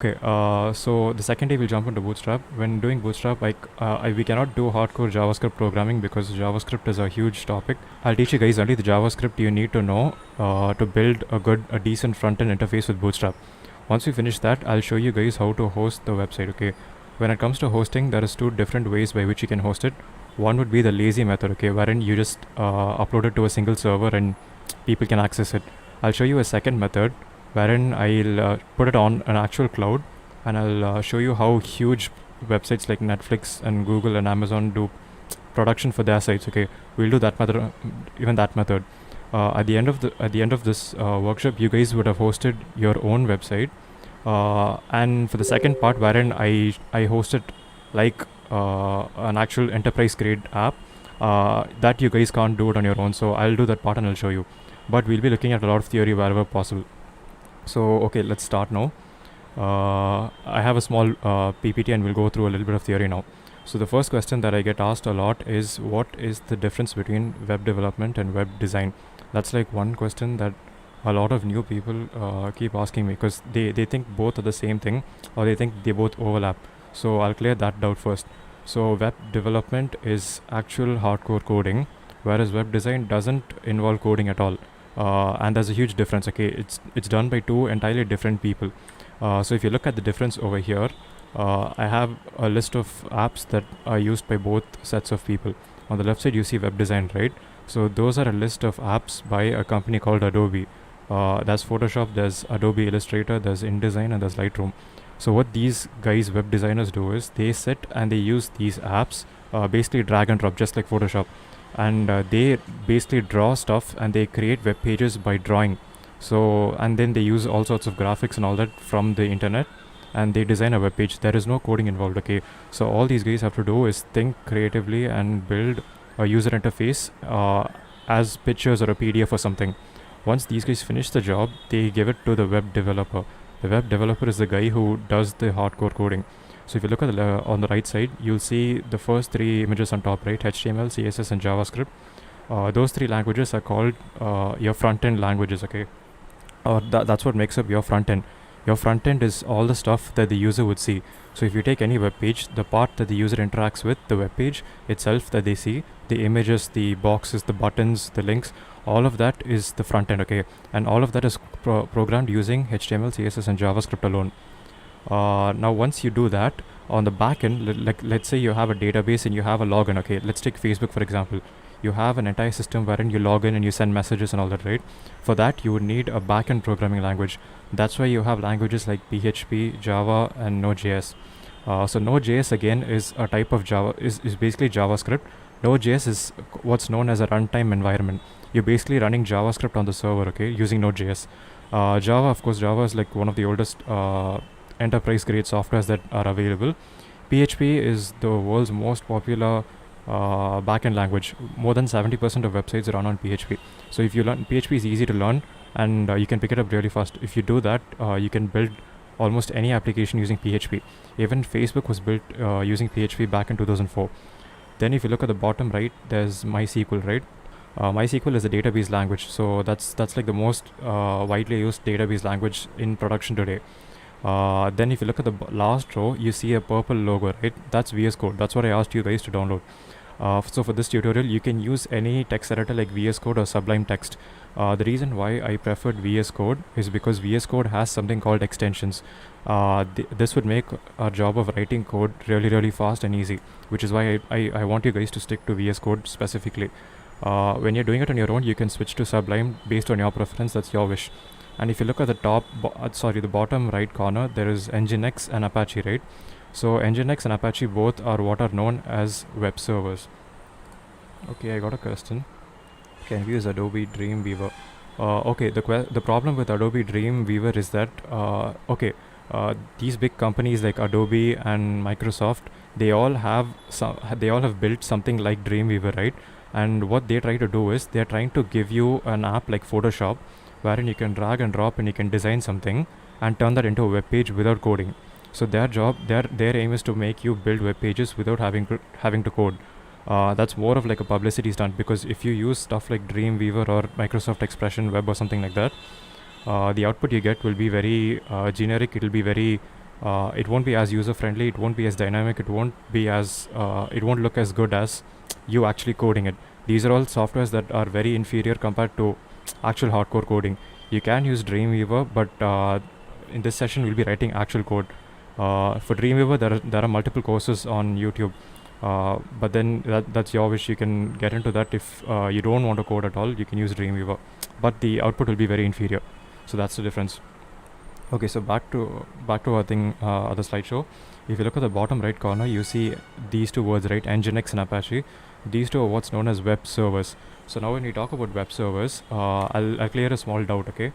Okay, so the second day we'll jump into Bootstrap. When doing Bootstrap, we cannot do hardcore JavaScript programming because JavaScript is a huge topic. I'll teach you guys only the JavaScript you need to know to build a decent front-end interface with Bootstrap. Once we finish that, I'll show you guys how to host the website. Okay, when it comes to hosting, there is two different ways by which you can host it. One would be the lazy method, okay, wherein you just upload it to a single server and people can access it. I'll show you a second method wherein I'll put it on an actual cloud, and I'll show you how huge websites like Netflix and Google and Amazon do production for their sites. Okay, we'll do that method, even that method. At the end of this workshop, you guys would have hosted your own website, and for the second part, wherein I host it like an actual enterprise grade app, that you guys can't do it on your own. So I'll do that part and I'll show you. But we'll be looking at a lot of theory wherever possible. So okay, let's start now. I have a small PPT and we'll go through a little bit of theory now. So the first question that I get asked a lot is, what is the difference between web development and web design? That's like one question that a lot of new people keep asking me, because they think both are the same thing, or they think they both overlap. So I'll clear that doubt first. So web development is actual hardcore coding, whereas web design doesn't involve coding at all. And there's a huge difference. Okay, it's done by two entirely different people. So if you look at the difference over here, I have a list of apps that are used by both sets of people. On the left side you see web design, right? So those are a list of apps by a company called Adobe. There's Photoshop, there's Adobe Illustrator, there's InDesign, and there's Lightroom. So what these guys, web designers, do is they sit and they use these apps, basically drag and drop, just like Photoshop, and they basically draw stuff and they create web pages by drawing. So and then they use all sorts of graphics and all that from the internet, and they design a web page. There is no coding involved. Okay, so all these guys have to do is think creatively and build a user interface as pictures or a PDF or something. Once these guys finish the job, they give it to the web developer. The web developer is the guy who does the hardcore coding. So if you look at on the right side, you'll see the first three images on top, right? HTML, CSS, and JavaScript. Those three languages are called your front-end languages, okay? That's what makes up your front-end. Your front-end is all the stuff that the user would see. So if you take any web page, the part that the user interacts with, the web page itself that they see, the images, the boxes, the buttons, the links, all of that is the front-end, okay? And all of that is programmed using HTML, CSS, and JavaScript alone. Now once you do that, on the back end, like let's say you have a database and you have a login. Okay, let's take Facebook for example. You have an entire system wherein you log in and you send messages and all that, right? For that you would need a backend programming language. That's why you have languages like PHP, Java, and Node.js. So Node.js again is a type of Java, is basically JavaScript. Node.js is what's known as a runtime environment. You're basically running JavaScript on the server, okay, using Node.js. Java, of course, Java is like one of the oldest enterprise grade softwares that are available. PHP is the world's most popular backend language. More than 70% of websites run on PHP. So if you learn PHP, is easy to learn, and you can pick it up really fast. If you do that, you can build almost any application using PHP. Even Facebook was built using PHP back in 2004. Then if you look at the bottom right, there's MySQL, right? MySQL is a database language, so that's like the most widely used database language in production today. Then if you look at the last row, you see a purple logo, right? That's VS Code. That's what I asked you guys to download. So for this tutorial, you can use any text editor like VS Code or Sublime Text. The reason why I preferred VS Code is because VS Code has something called extensions. This would make our job of writing code really fast and easy, which is why I want you guys to stick to VS Code specifically. When you're doing it on your own, you can switch to Sublime based on your preference. That's your wish. And if you look at the the bottom right corner, there is Nginx and Apache, right? So Nginx and Apache both are what are known as web servers. Okay, I got a question. Can we use Adobe Dreamweaver? Okay, the problem with Adobe Dreamweaver is that these big companies like Adobe and Microsoft, they all have built something like Dreamweaver, right? And what they try to do is they're trying to give you an app like Photoshop, wherein you can drag and drop and you can design something and turn that into a web page without coding. So their aim is to make you build web pages without having to code. That's more of like a publicity stunt, because if you use stuff like Dreamweaver or Microsoft Expression Web or something like that, the output you get will be very generic. It will be very it won't be as user friendly, it won't be as dynamic, it won't be as it won't look as good as you actually coding it. These are all softwares that are very inferior compared to actual hardcore coding. You can use Dreamweaver, but in this session we'll be writing actual code. For Dreamweaver, there are multiple courses on YouTube, but then that's your wish. You can get into that. If you don't want to code at all, you can use Dreamweaver, but the output will be very inferior. So that's the difference. Okay, so back to our thing, other slideshow. If you look at the bottom right corner, you see these two words, right? Nginx and Apache. These two are what's known as web servers. So now when we talk about web servers, I'll clear a small doubt, okay?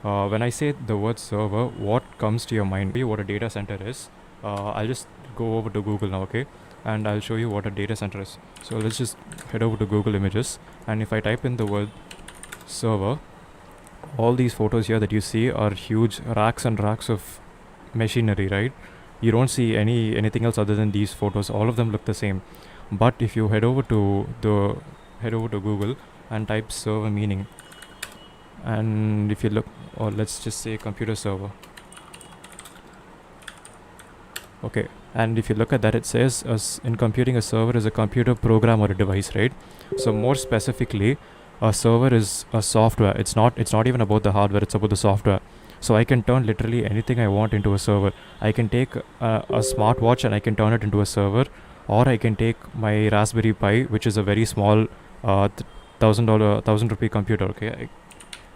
When I say the word server, what comes to your mind? What a data center is. I'll just go over to Google now, okay? And I'll show you what a data center is. So let's just head over to Google Images, and if I type in the word server, all these photos here that you see are huge racks and racks of machinery, right? You don't see anything else other than these photos. All of them look the same. But if you head over to Google and type server meaning, and if you look, or let's just say computer server, okay, and if you look at that, it says in computing, a server is a computer program or a device, right? So more specifically, a server is a software. It's not even about the hardware, it's about the software. So I can turn literally anything I want into a server. I can take a smartwatch and I can turn it into a server, or I can take my Raspberry Pi, which is a very small $1,000 computer, okay?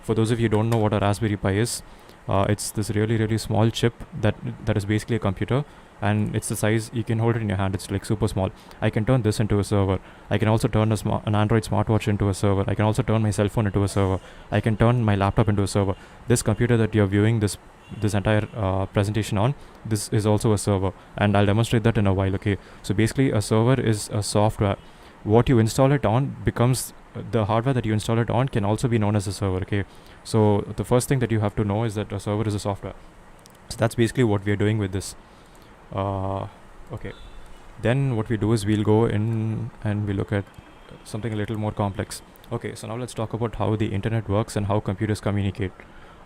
For those of you who don't know what a Raspberry Pi is, it's this really small chip that is basically a computer, and it's the size, you can hold it in your hand, it's like super small. I can turn this into a server. I can also turn an Android smartwatch into a server. I can also turn my cell phone into a server. I can turn my laptop into a server. This computer that you're viewing this entire presentation on, this is also a server, and I'll demonstrate that in a while, okay? So basically a server is a software. What you install it on becomes the hardware that you install it on can also be known as a server, okay? So the first thing that you have to know is that a server is a software. So that's basically what we are doing with this. Okay, then what we do is we'll go in and we look at something a little more complex. Okay, so now let's talk about how the internet works and how computers communicate.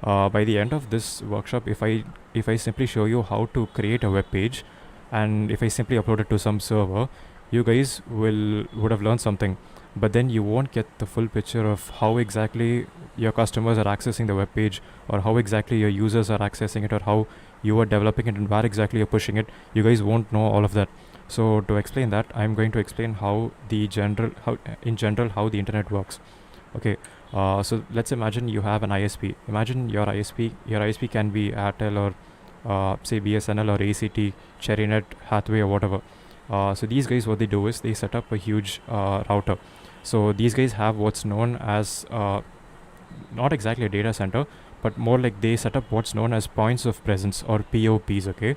By the end of this workshop, if I simply show you how to create a web page, and if I simply upload it to some server, you guys would have learned something, but then you won't get the full picture of how exactly your customers are accessing the web page, or how exactly your users are accessing it, or how you are developing it and where exactly you're pushing it. You guys won't know all of that. So to explain that, I'm going to explain how in general how the internet works. Okay, so let's imagine you have an ISP. Imagine your ISP can be Airtel, or say BSNL, or ACT, CherryNet, Hathway, or whatever. So these guys, what they do is they set up a huge router. So these guys have what's known as not exactly a data center, but more like they set up what's known as points of presence, or POPs, okay?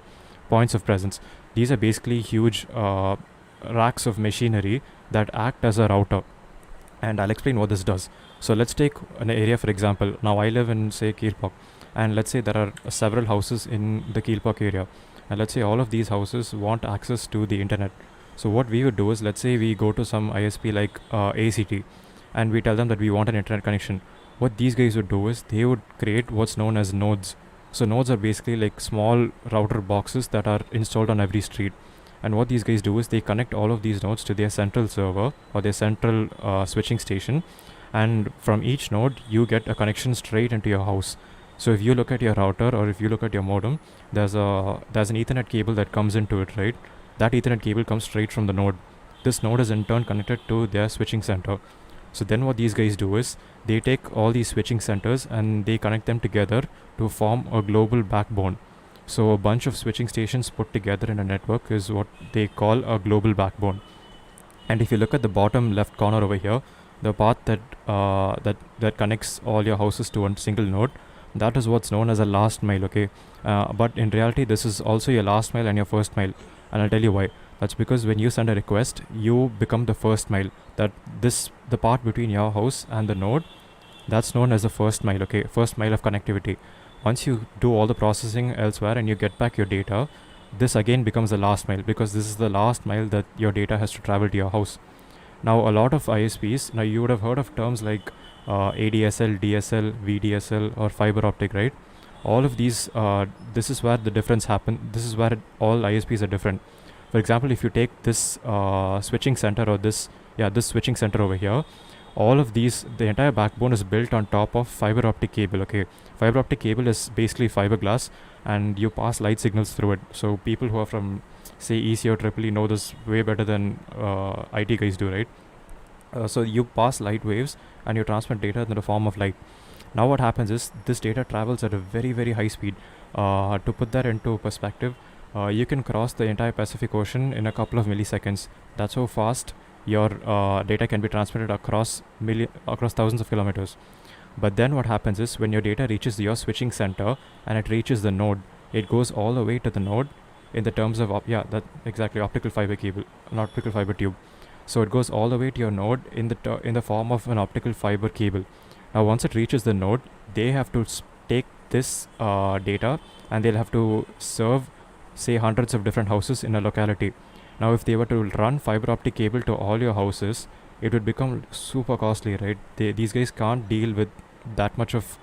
Points of presence. These are basically huge racks of machinery that act as a router. And I'll explain what this does. So let's take an area, for example. Now I live in, say, Kilpauk, and let's say there are several houses in the Kilpauk area. And let's say all of these houses want access to the internet. So what we would do is, let's say we go to some ISP like ACT, and we tell them that we want an internet connection. What these guys would do is they would create what's known as nodes. So nodes are basically like small router boxes that are installed on every street. And what these guys do is they connect all of these nodes to their central server, or their central switching station. And from each node, you get a connection straight into your house. So if you look at your router, or if you look at your modem, there's an Ethernet cable that comes into it, right? That Ethernet cable comes straight from the node. This node is in turn connected to their switching center. So then what these guys do is they take all these switching centers and they connect them together to form a global backbone. So a bunch of switching stations put together in a network is what they call a global backbone. And if you look at the bottom left corner over here, the path that connects all your houses to one single node, that is what's known as a last mile, okay? But in reality, this is also your last mile and your first mile. And I'll tell you why. That's because when you send a request, you become the first mile. The part between your house and the node, that's known as the first mile, okay? First mile of connectivity. Once you do all the processing elsewhere and you get back your data, this again becomes the last mile, because this is the last mile that your data has to travel to your house. Now a lot of ISPs, now you would have heard of terms like ADSL, DSL, VDSL, or fiber optic, right? all of these, this is where the difference happen. This is where all ISPs are different. For example, if you take this switching center or this switching center over here, all of these, the entire backbone is built on top of fiber optic cable. Okay, fiber optic cable is basically fiberglass, and you pass light signals through it. So people who are from, say, EC or EEE know this way better than IT guys do, right? So you pass light waves and you transmit data in the form of light. Now what happens is this data travels at a very, very high speed. To put that into perspective, you can cross the entire Pacific Ocean in a couple of milliseconds. That's how fast your data can be transmitted across thousands of kilometers. But then what happens is when your data reaches your switching center and it reaches the node, it goes all the way to the node in the terms of optical fiber cable, an optical fiber tube. So it goes all the way to your node in the form of an optical fiber cable. Now once it reaches the node, they have to take this data and they'll have to serve, say, hundreds of different houses in a locality. Now if they were to run fiber optic cable to all your houses, it would become super costly, right? These guys can't deal with that much of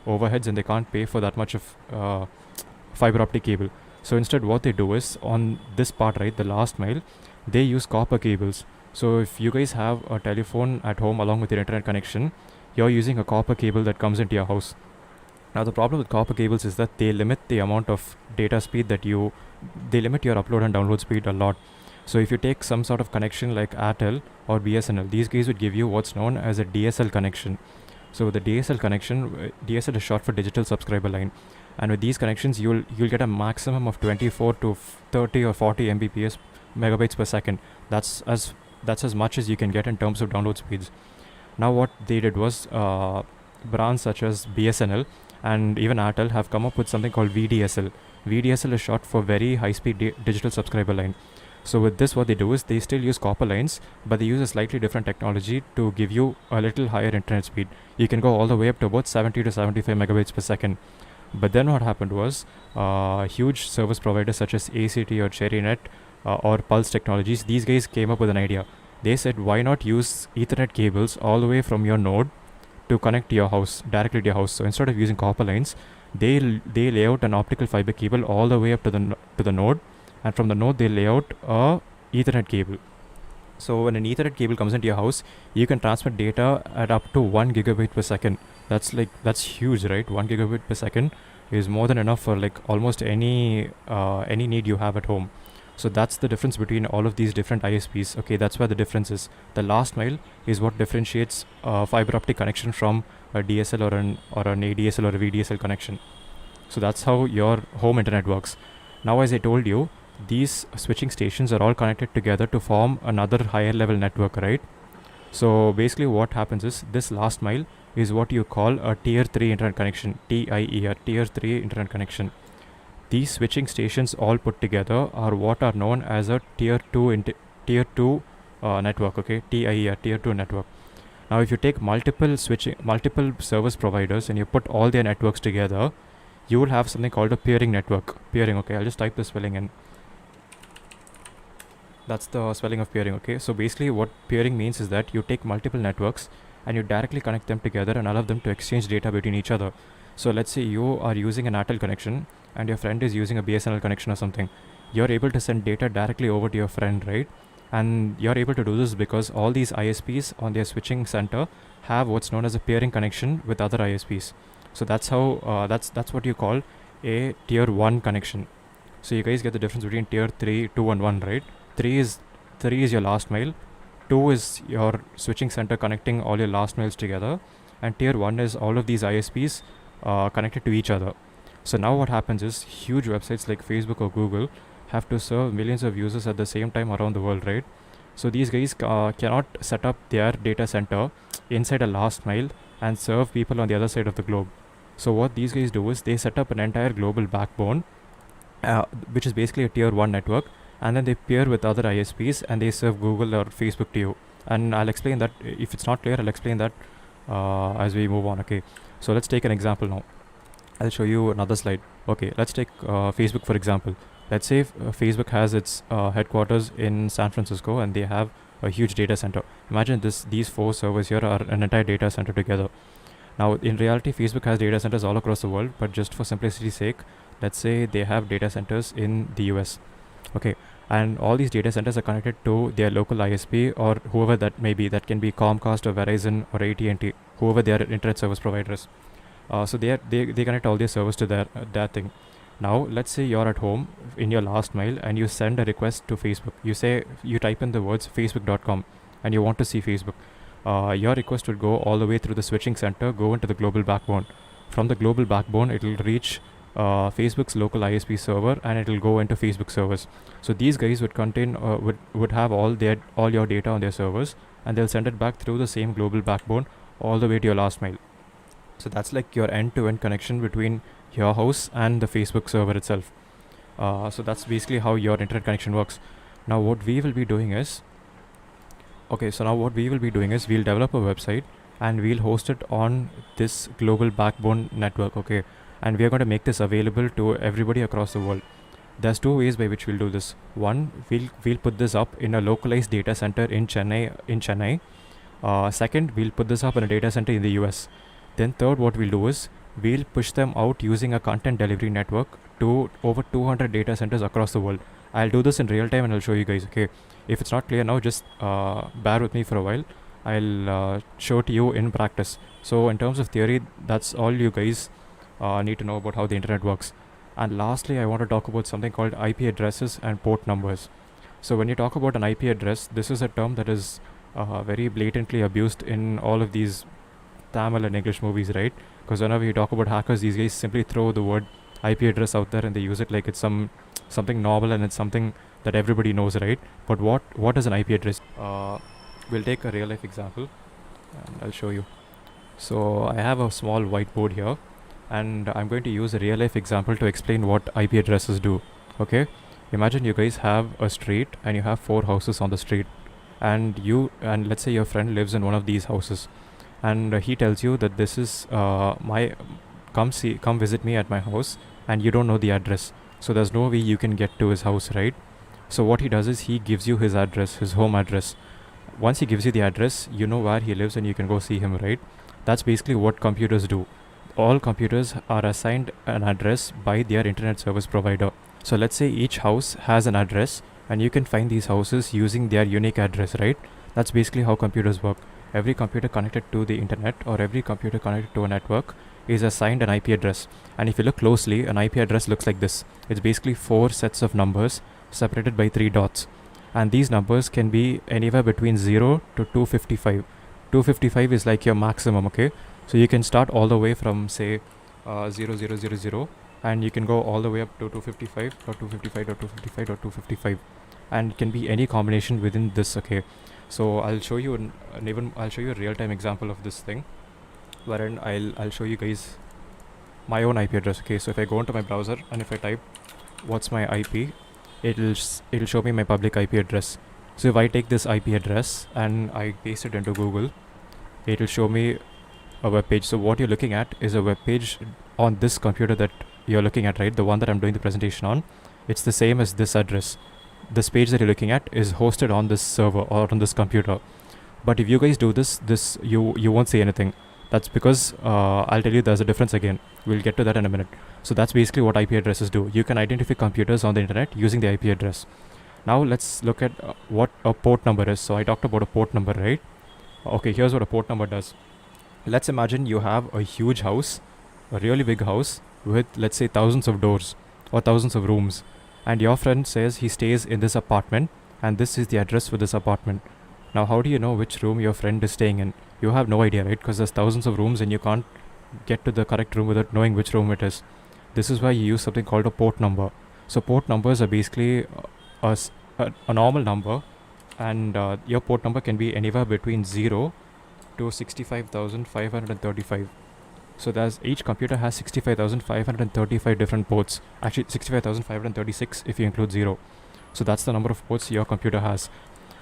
overheads, and they can't pay for that much of fiber optic cable. So instead what they do is, on this part, right, the last mile, they use copper cables. So if you guys have a telephone at home along with your internet connection, you're using a copper cable that comes into your house. Now the problem with copper cables is that they limit the amount of data speed they limit your upload and download speed a lot. So if you take some sort of connection like Airtel or BSNL, these guys would give you what's known as a DSL connection. So with the DSL connection, DSL is short for digital subscriber line, and with these connections you'll get a maximum of 24 to 30 or 40 Mbps megabytes per second. That's as much as you can get in terms of download speeds. Now what they did was, brands such as BSNL and even Airtel have come up with something called VDSL. VDSL is short for very high speed digital subscriber line. So with this, what they do is they still use copper lines, but they use a slightly different technology to give you a little higher internet speed. You can go all the way up to about 70 to 75 megabytes per second. But then what happened was, huge service providers such as ACT or CherryNet or Pulse Technologies, these guys came up with an idea. They said, why not use Ethernet cables all the way from your node to connect to your house, directly to your house? So instead of using copper lines, they lay out an optical fiber cable all the way up to the node, and from the node they lay out a Ethernet cable. So when an Ethernet cable comes into your house, you can transmit data at up to 1 gigabit per second. That's huge, right? 1 gigabit per second is more than enough for like almost any need you have at home. So that's the difference between all of these different ISPs. Okay, that's where the difference is. The last mile is what differentiates fiber optic connection from a DSL or an ADSL or a VDSL connection. So that's how your home internet works. Now, as I told you, these switching stations are all connected together to form another higher level network, right? So basically what happens is, this last mile is what you call a tier 3 internet connection, TIE, tier 3 internet connection. These switching stations all put together are what are known as a tier 2 network, okay? TIE, tier 2 network. Now if you take multiple service providers and you put all their networks together, you will have something called a peering network. Peering, okay, I'll just type the spelling in. That's the spelling of peering, okay? So basically what peering means is that you take multiple networks and you directly connect them together and allow them to exchange data between each other. So let's say you are using an Airtel connection and your friend is using a BSNL connection or something. You're able to send data directly over to your friend, right? And you're able to do this because all these ISPs on their switching center have what's known as a peering connection with other ISPs. So that's how that's what you call a tier 1 connection. So you guys get the difference between tier 3, 2 and 1, right? 3 is your last mile, 2 is your switching center connecting all your last miles together, and tier 1 is all of these ISPs connected to each other. So now what happens is, huge websites like Facebook or Google have to serve millions of users at the same time around the world, right? So these guys cannot set up their data center inside a last mile and serve people on the other side of the globe. So what these guys do is they set up an entire global backbone, which is basically a tier 1 network, and then they pair with other ISPs and they serve Google or Facebook to you. And I'll explain that. If it's not clear, I'll explain that as we move on, okay? So let's take an example now. I'll show you another slide. Okay, let's take Facebook for example. Let's say Facebook has its headquarters in San Francisco and they have a huge data center. Imagine these 4 servers here are an entire data center together. Now, in reality, Facebook has data centers all across the world, but just for simplicity's sake, let's say they have data centers in the US. Okay, and all these data centers are connected to their local ISP or whoever that may be. That can be Comcast or Verizon or AT&T, whoever their internet service providers. So they connect all their servers to that thing. Now, let's say you're at home in your last mile and you send a request to Facebook. You type in the words facebook.com and you want to see Facebook. Your request will go all the way through the switching center, go into the global backbone. From the global backbone, it will reach Facebook's local ISP server and it will go into Facebook servers. So these guys would contain would have all your data on their servers, and they'll send it back through the same global backbone all the way to your last mile. So that's like your end-to-end connection between your house and the Facebook server itself. So that's basically how your internet connection works. Now what we will be doing is we'll develop a website and we'll host it on this global backbone network, okay? And we are going to make this available to everybody across the world. There's two ways by which we'll do this. One, we'll put this up in a localized data center in Chennai. Second, we'll put this up in a data center in the US. Then third, what we'll do is we'll push them out using a content delivery network to over 200 data centers across the world. I'll do this in real time and I'll show you guys, okay? If it's not clear now, just bear with me for a while. I'll show to you in practice. So in terms of theory, that's all you guys need to know about how the internet works. And lastly, I want to talk about something called IP addresses and port numbers. So when you talk about an IP address, this is a term that is very blatantly abused in all of these Tamil and English movies, right? Because whenever you talk about hackers, these guys simply throw the word IP address out there and they use it like it's something novel and it's something that everybody knows, right? But what is an IP address? We'll take a real life example and I'll show you. So I have a small whiteboard here and I'm going to use a real life example to explain what IP addresses do. Okay, imagine you guys have a street and you have 4 houses on the street, and let's say your friend lives in one of these houses, and he tells you that this is come visit me at my house, and you don't know the address, so there's no way you can get to his house, right? So what he does is he gives you his address, his home address. Once he gives you the address, you know where he lives and you can go see him, right? That's basically what computers do. All computers are assigned an address by their internet service provider. So let's say each house has an address and you can find these houses using their unique address, right? That's basically how computers work. Every computer connected to the internet or every computer connected to a network is assigned an IP address. And if you look closely, an IP address looks like this. It's basically 4 sets of numbers separated by 3 dots. And these numbers can be anywhere between 0 to 255. 255 is like your maximum, okay? So you can start all the way from say 0000 and you can go all the way up to 255.255.255.255, and it can be any combination within this, okay? So I'll show you I'll show you a real-time example of this thing, wherein I'll show you guys my own IP address, okay? So if I go into my browser and if I type what's my IP, it'll show me my public IP address. So if I take this IP address and I paste it into Google, it'll show me a web page. So what you're looking at is a web page on this computer that you're looking at, right? The one that I'm doing the presentation on. It's the same as this address. This page that you're looking at is hosted on this server or on this computer. But if you guys do this you won't see anything. That's because I'll tell you there's a difference again. We'll get to that in a minute. So that's basically what IP addresses do. You can identify computers on the internet using the IP address. Now let's look at what a port number is. So I talked about a port number, right? Okay, here's what a port number does. Let's imagine you have a huge house, a really big house with, let's say, thousands of doors or thousands of rooms, and your friend says he stays in this apartment and this is the address for this apartment. Now how do you know which room your friend is staying in? You have no idea, right? Because there's thousands of rooms and you can't get to the correct room without knowing which room it is. This is why you use something called a port number. So port numbers are basically a normal number, and your port number can be anywhere between 0 to 65,535. So each computer has 65,535 different ports. Actually 65,536 if you include 0. So that's the number of ports your computer has.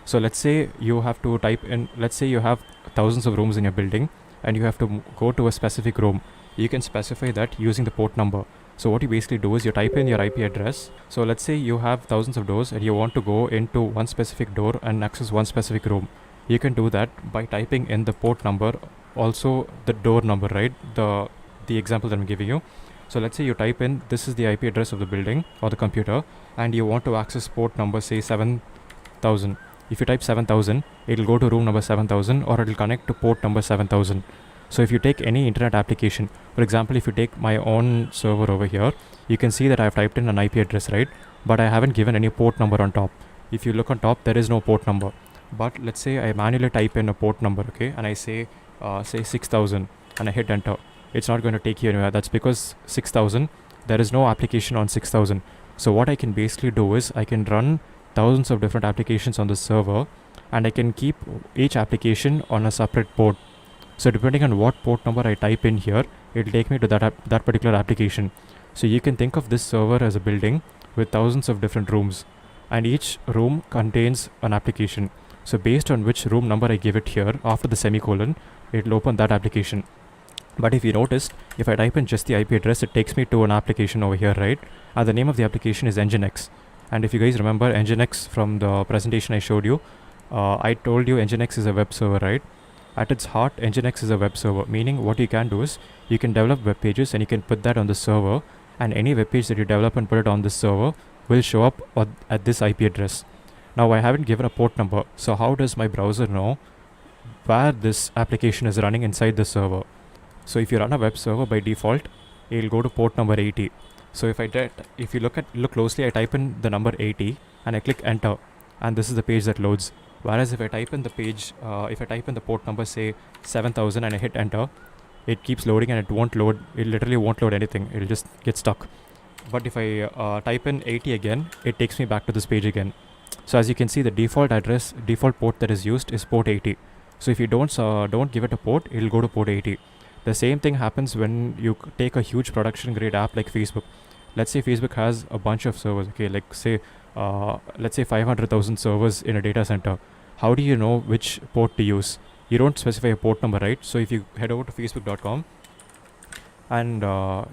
So let's say you have to type in, let's say you have thousands of rooms in your building and you have to go to a specific room. You can specify that using the port number. So what you basically do is you type in your IP address. So let's say you have thousands of doors and you want to go into one specific door and access one specific room. You can do that by typing in the port number also the door number, right? The example that I'm giving you. So let's say you type in, this is the IP address of the building or the computer, and you want to access port number, say 7000. If you type 7000, it'll go to room number 7000, or it'll connect to port number 7000. So if you take any internet application, for example, if you take my own server over here, you can see that I've typed in an IP address, right? But I haven't given any port number on top. If you look on top, there is no port number. But let's say I manually type in a port number, okay, and I say 6000, and I hit enter. It's not going to take you anywhere. That's because 6000, there is no application on 6000. So what I can basically do is I can run thousands of different applications on the server, and I can keep each application on a separate port. So depending on what port number I type in here, it'll take me to that particular application. So you can think of this server as a building with thousands of different rooms, and each room contains an application. So based on which room number I give it here after the semicolon, it'll open that application. But if you noticed, if I type in just the IP address, it takes me to an application over here, right? And the name of the application is Nginx. And if you guys remember Nginx from the presentation I showed you, I told you Nginx is a web server, right? At its heart, Nginx is a web server, meaning what you can do is you can develop web pages and you can put that on the server, and any web page that you develop and put it on this server will show up at this IP address. Now I haven't given a port number, so how does my browser know where this application is running inside the server? So if you run a web server, by default, it'll go to port number 80. So if you look closely, I type in the number 80 and I click enter, and this is the page that loads. Whereas if I type in the page, if I type in the port number, say 7000, and I hit enter, it keeps loading and it won't load. It literally won't load anything. It'll just get stuck. But if I type in 80 again, it takes me back to this page again. So as you can see, the default port that is used is port 80. So if you don't give it a port, it'll go to port 80. The same thing happens when you take a huge production grade app like Facebook. Let's say Facebook has a bunch of servers, okay, like let's say 500,000 servers in a data center. How do you know which port to use? You don't specify a port number, right? So if you head over to facebook.com and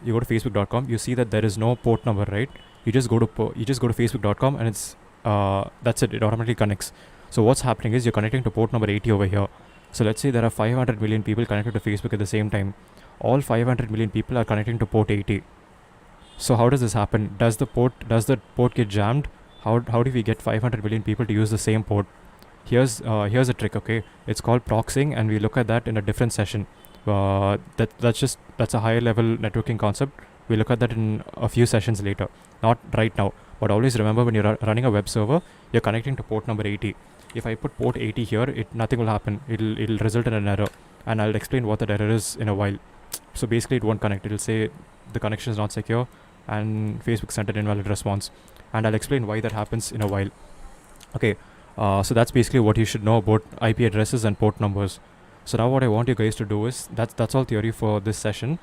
you go to facebook.com, you see that there is no port number, right? You just go to facebook.com and it's that's it. It automatically connects. So what's happening is you're connecting to port number 80 over here. So let's say there are 500 million people connected to Facebook at the same time. All 500 million people are connecting to port 80. So how does this happen? Does the port get jammed? How do we get 500 million people to use the same port? Here's a trick, okay? It's called proxying, and we look at that in a different session. That's a higher level networking concept. We look at that in a few sessions later, not right now. But always remember, when you're running a web server, you're connecting to port number 80. If I put port 80 here, nothing will happen. It'll result in an error, and I'll explain what that error is in a while. So basically, it won't connect. It'll say the connection is not secure, and Facebook sent an invalid response. And I'll explain why that happens in a while. Okay, so that's basically what you should know about IP addresses and port numbers. So now what I want you guys to do is, that's all theory for this session.